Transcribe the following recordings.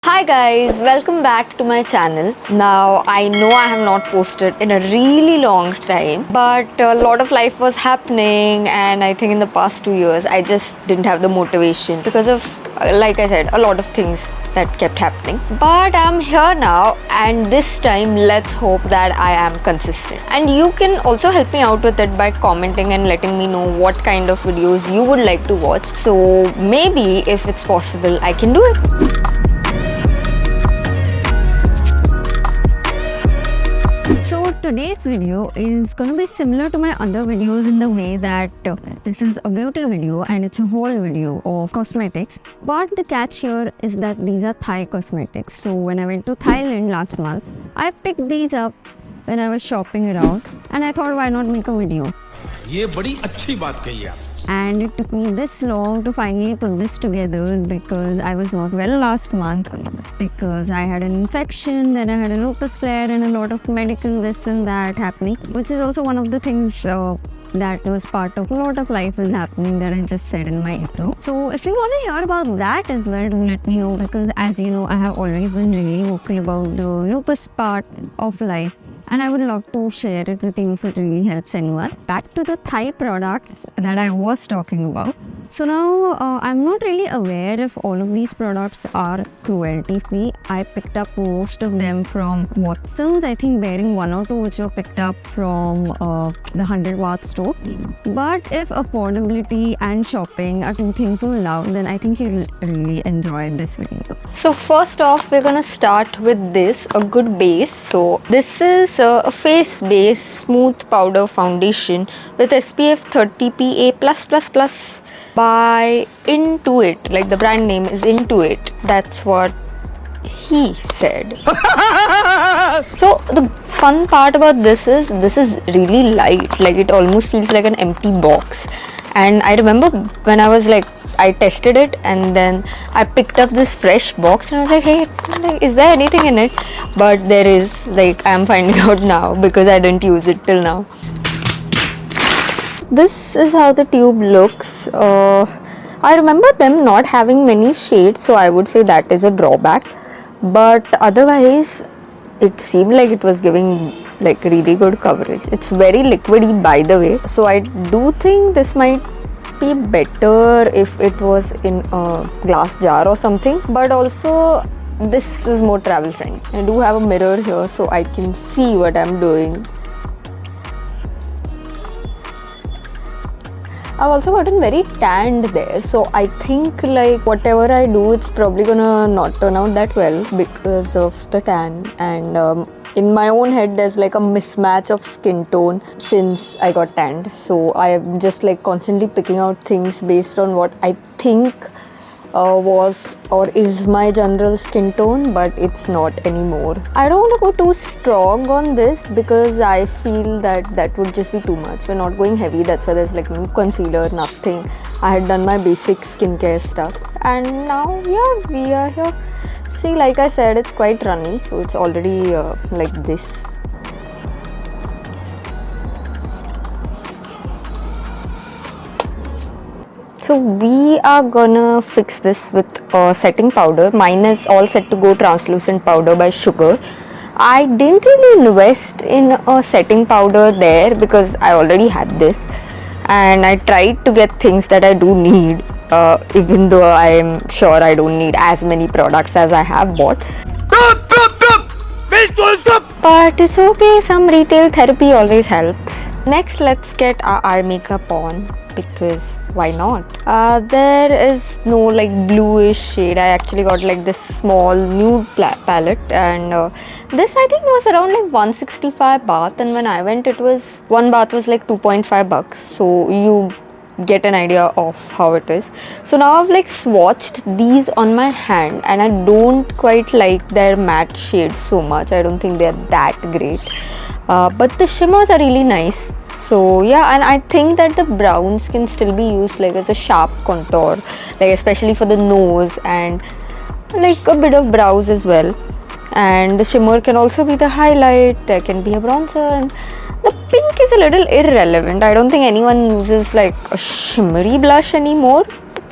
Hi guys, welcome back to my channel. Now I know I have not posted in a really long time, but a lot of life was happening and I think in the past 2 years I just didn't have the motivation because of, like I said, a lot of things that kept happening. But I'm here now and this time let's hope that I am consistent. And you can also help me out with it by commenting and letting me know what kind of videos you would like to watch. So maybe if it's possible, I can do it. So today's video is going to be similar to my other videos in the way that this is a beauty video and it's a whole video of cosmetics. But the catch here is that these are Thai cosmetics. So when I went to Thailand last month, I picked these up when I was shopping around and I thought why not make a video. ये बड़ी अच्छी बात कही आप. And it took me this long to finally put this together because I was not well last month because I had an infection, then I had a lupus flare and a lot of medical this and that happening, which is also one of the things that was part of a lot of life is happening that I just said in my intro. So if you want to hear about that as well, do let me know because as you know, I have always been really vocal about the lupus part of life. And I would love to share it with you if it really helps anyone. Back to the Thai products that I was talking about. So now I'm not really aware if all of these products are cruelty free. I picked up most of them from Watson's, I think bearing one or two which were picked up from the 100 Watt store. But if affordability and shopping are two things you love, then I think you'll really enjoy this video. So first off, we're gonna start with this, a good base. So this is a face base smooth powder foundation with SPF 30 PA+++ by Intuit. Like the brand name is Intuit. That's what he said. So the fun part about this is really light. Like it almost feels like an empty box. And I remember when I was like, I tested it and then I picked up this fresh box and I was like, hey, is there anything in it? But there is, like I'm finding out now because I didn't use it till now. This is how the tube looks. I remember them not having many shades, so I would say that is a drawback. But otherwise, it seemed like it was giving like really good coverage. It's very liquidy by the way. So I do think this might be better if it was in a glass jar or something, but also this is more travel friendly. I do have a mirror here so I can see what I'm doing. I've also gotten very tanned there, so I think like whatever I do, it's probably gonna not turn out that well because of the tan. And in my own head, there's like a mismatch of skin tone since I got tanned. So I'm just like constantly picking out things based on what I think was or is my general skin tone, but it's not anymore. I don't want to go too strong on this because I feel that would just be too much. We're not going heavy, that's why there's like no concealer, nothing. I had done my basic skincare stuff and now yeah, we are here. See, like I said, it's quite runny, so it's already like this. So we are gonna fix this with setting powder. Mine is all set to go translucent powder by Sugar. I didn't really invest in a setting powder there because I already had this. And I tried to get things that I do need, even though I am sure I don't need as many products as I have bought. But it's okay, some retail therapy always helps. Next, let's get our eye makeup on because why not? There is no like bluish shade. I actually got like this small nude palette and this I think was around like 165 baht, and when I went it was one baht was like 2.5 bucks, so you get an idea of how it is. So now I've like swatched these on my hand and I don't quite like their matte shades so much. I don't think they're that great, but the shimmers are really nice. So yeah, and I think that the browns can still be used like as a sharp contour, like especially for the nose and like a bit of brows as well. And the shimmer can also be the highlight, there can be a bronzer, and the pink is a little irrelevant. I don't think anyone uses like a shimmery blush anymore,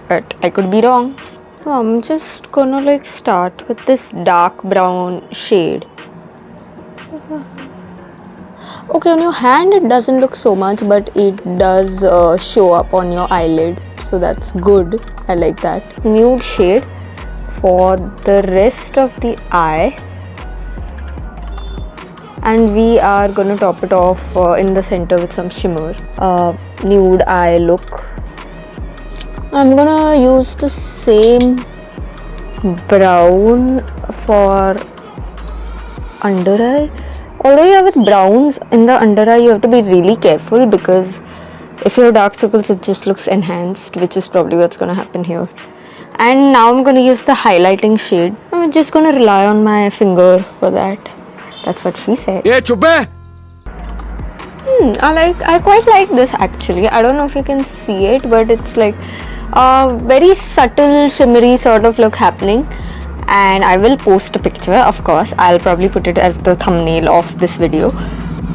but I could be wrong. So I'm just gonna like start with this dark brown shade. Okay, on your hand it doesn't look so much, but it does show up on your eyelid, so that's good. I like that. Nude shade for the rest of the eye, and we are gonna top it off in the center with some shimmer. Nude eye look. I'm gonna use the same brown for under eye. Although yeah, with browns in the under eye you have to be really careful, because if you have dark circles it just looks enhanced, which is probably what's gonna happen here. And now I'm gonna use the highlighting shade. I'm just gonna rely on my finger for that. That's what she said. ये चुप है I quite like this actually. I don't know if you can see it, but it's like a very subtle shimmery sort of look happening. And I will post a picture, of course. I'll probably put it as the thumbnail of this video.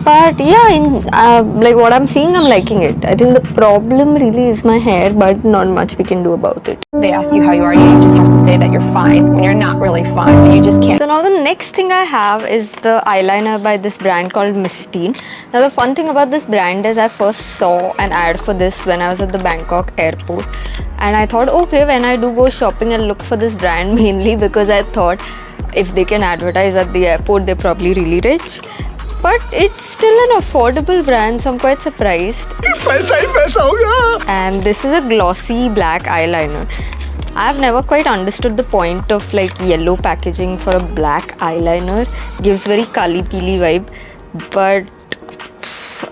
But yeah, like what I'm seeing, I'm liking it. I think the problem really is my hair, but not much we can do about it. They ask you how you are, you just have to say that you're fine when you're not really fine, but you just can't. So now the next thing I have is the eyeliner by this brand called Mistine. Now the fun thing about this brand is I first saw an ad for this when I was at the Bangkok airport, and I thought, okay, when I do go shopping I'll look for this brand, mainly because I thought if they can advertise at the airport they're probably really rich. But it's still an affordable brand, so I'm quite surprised. And this is a glossy black eyeliner. I've never quite understood the point of like yellow packaging for a black eyeliner. Gives very kali peely vibe, but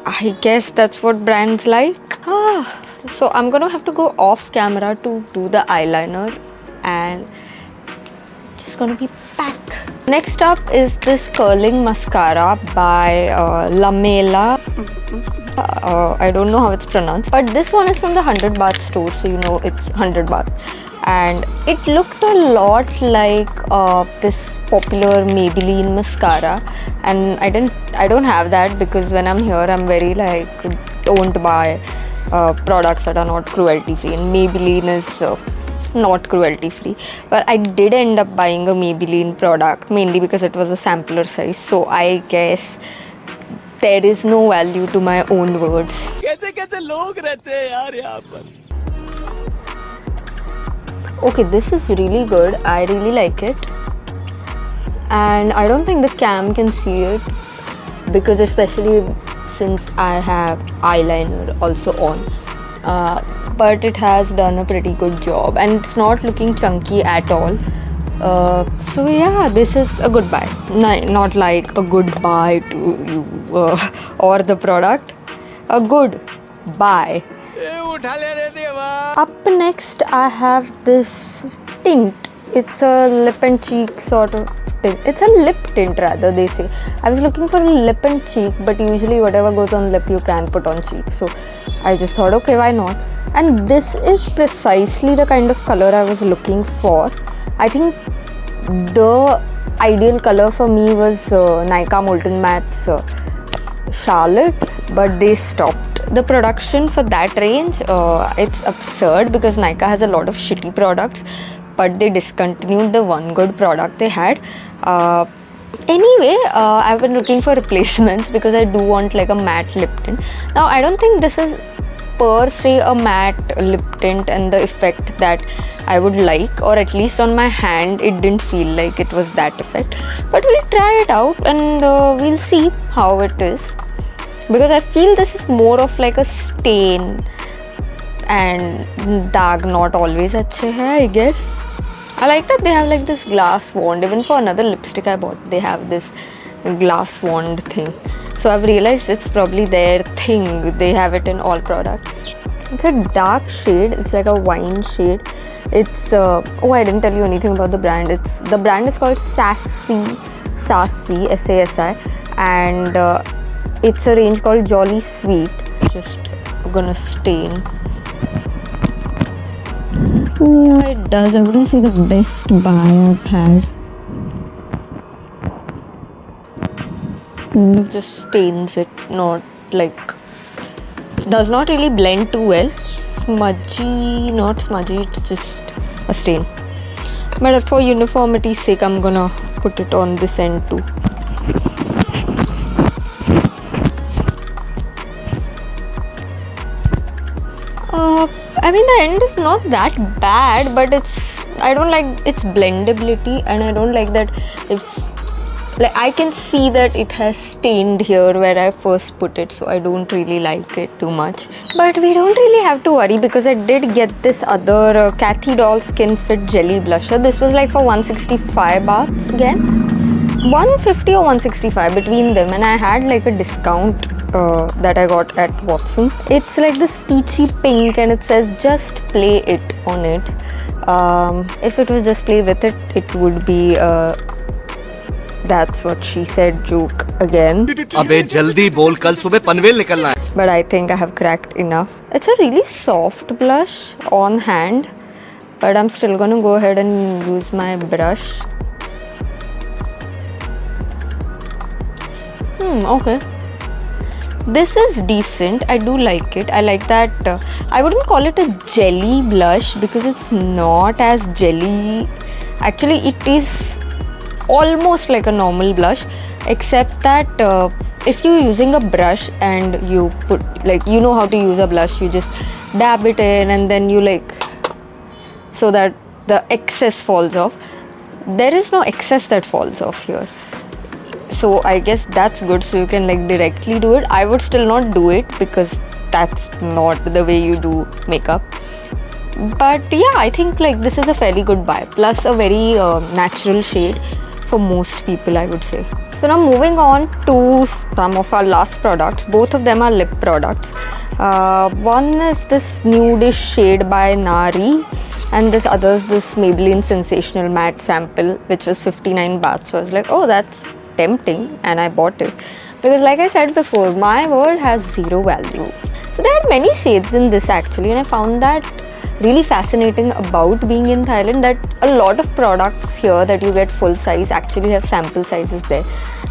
I guess that's what brands like. So I'm gonna have to go off camera to do the eyeliner, and it's just gonna be packed. Next up is this curling mascara by Lamela. I don't know how it's pronounced, but this one is from the 100 baht store, so you know it's 100 baht. And it looked a lot like this popular Maybelline mascara, and I don't have that, because when I'm here I'm very like, don't buy products that are not cruelty free, and Maybelline is not cruelty free. But I did end up buying a Maybelline product mainly because it was a sampler size, so I guess there is no value to my own words. कैसे लोग रहते हैं यार यहाँ पर Okay, this is really good. I really like it, and I don't think the cam can see it, because especially since I have eyeliner also on, but it has done a pretty good job, and it's not looking chunky at all. So yeah, this is a good buy. Not like a good buy to you or the product, a good buy. Up next I have this tint. It's a lip and cheek sort of tint. It's a lip tint rather, they say. I was looking for a lip and cheek, but usually whatever goes on lip you can put on cheek, so I just thought, okay, why not? And this is precisely the kind of color I was looking for. I think the ideal color for me was Nykaa Molten Matte's Charlotte, but they stopped the production for that range. It's absurd, because Nykaa has a lot of shitty products, but they discontinued the one good product they had. Anyway, I've been looking for replacements because I do want like a matte lip tint. Now I don't think this is per se a matte lip tint and the effect that I would like, or at least on my hand it didn't feel like it was that effect, but we'll try it out and we'll see how it is, because I feel this is more of like a stain, and daag not always अच्छे हैं, I guess. I like that they have like this glass wand. Even for another lipstick I bought, they have this glass wand thing. So I've realized it's probably their thing. They have it in all products. It's a dark shade. It's like a wine shade. It's oh, I didn't tell you anything about the brand. The brand is called Sassy, Sasi, and it's a range called Jolly Sweet. Just gonna stain. Yeah, it does. I wouldn't say the best buy I've had. It just stains it, not like, does not really blend too well. Smudgy, not smudgy, it's just a stain. But for uniformity's sake, I'm gonna put it on this end too. I mean, the end is not that bad, but I don't like its blendability, and I don't like that I can see that it has stained here where I first put it, so I don't really like it too much. But we don't really have to worry because I did get this other Kathy Doll Skin Fit Jelly Blusher. This was like for 165 bahts again. 150 or 165 between them, and I had like a discount that I got at Watson's. It's like this peachy pink and it says just play it on it. If it was just play with it, it would be that's what she said joke again. अबे जल्दी बोल कल सुबह पनवेल निकलना है. But I think I have cracked enough. It's a really soft blush on hand, but I'm still gonna go ahead and use my brush. Okay. This is decent. I do like it. I like that. I wouldn't call it a jelly blush because it's not as jelly. Actually, it is almost like a normal blush, except that if you're using a brush and you put, like, you know how to use a blush, you just dab it in and then you so that the excess falls off. There is no excess that falls off here, so I guess that's good. So you can directly do it. I would still not do it because that's not the way you do makeup. But yeah, I think this is a fairly good buy, plus a very natural shade for most people, I would say. So now moving on to some of our last products. Both of them are lip products. One is this nudish shade by Nari, and this other is this Maybelline Sensational Matte Sample, which was 59 bahts. So I was like, oh, that's tempting, and I bought it because, like I said before, my word has zero value. So there are many shades in this actually, and I found that really fascinating about being in Thailand, that a lot of products here that you get full size actually have sample sizes there.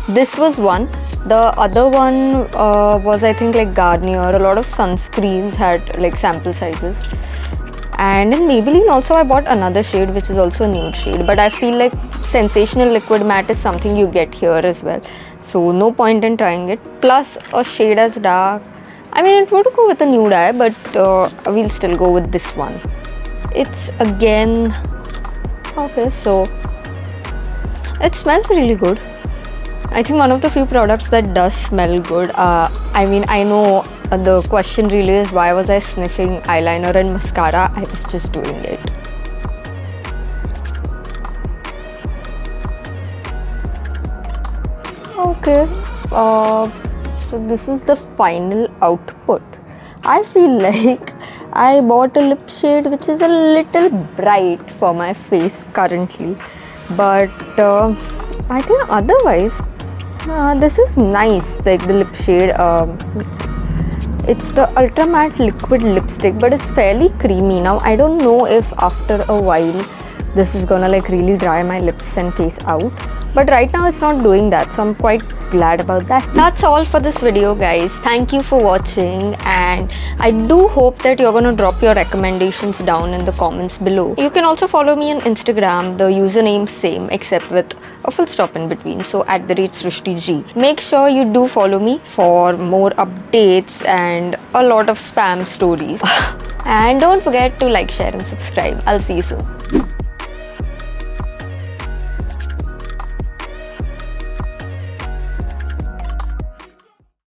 This was one. The other one was, I think, Garnier. A lot of sunscreens had sample sizes. And in Maybelline also I bought another shade which is also a nude shade, but I feel like Sensational Liquid Matte is something you get here as well, so no point in trying it. Plus a shade as dark. I mean, it would go with a nude eye, but we'll still go with this one. It's again okay, so it smells really good. I think one of the few products that does smell good. I mean, I know the question really is, why was I sniffing eyeliner and mascara? I was just doing it. Okay, so this is the final output. I feel like I bought a lip shade which is a little bright for my face currently, but I think otherwise this is nice, the lip shade. It's the Ultra Matte Liquid Lipstick, but it's fairly creamy. Now I don't know if after a while this is gonna really dry my lips and face out, but right now it's not doing that, so I'm quite glad about that. That's all for this video, guys. Thank you for watching, and I do hope that you're gonna drop your recommendations down in the comments below. You can also follow me on Instagram. The username same except with a full stop in between, so @SrishtiG. Make sure you do follow me for more updates and a lot of spam stories. And don't forget to like, share and subscribe. I'll see you soon.